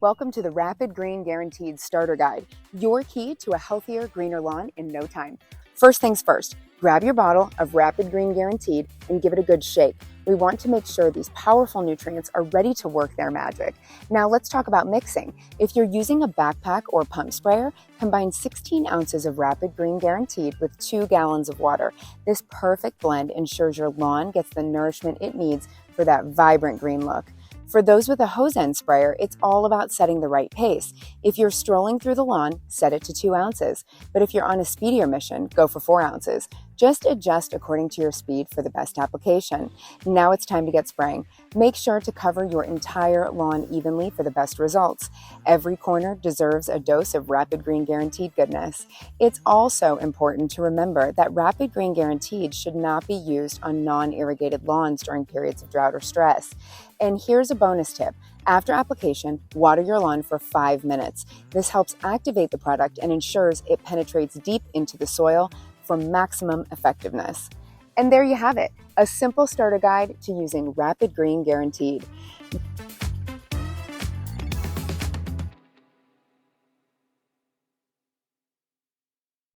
Welcome to the Rapid Green Guaranteed Starter Guide, your key to a healthier, greener lawn in no time. First things first, grab your bottle of Rapid Green Guaranteed and give it a good shake. We want to make sure these powerful nutrients are ready to work their magic. Now let's talk about mixing. If you're using a backpack or pump sprayer, combine 16 ounces of Rapid Green Guaranteed with 2 gallons of water. This perfect blend ensures your lawn gets the nourishment it needs for that vibrant green look. For those with a hose end sprayer, it's all about setting the right pace. If you're strolling through the lawn, set it to 2 ounces. But if you're on a speedier mission, go for 4 ounces. Just adjust according to your speed for the best application. Now it's time to get spraying. Make sure to cover your entire lawn evenly for the best results. Every corner deserves a dose of Rapid Green Guaranteed goodness. It's also important to remember that Rapid Green Guaranteed should not be used on non-irrigated lawns during periods of drought or stress. And here's a bonus tip. After application, water your lawn for 5 minutes. This helps activate the product and ensures it penetrates deep into the soil for maximum effectiveness. And there you have it, a simple starter guide to using Rapid Green Guaranteed.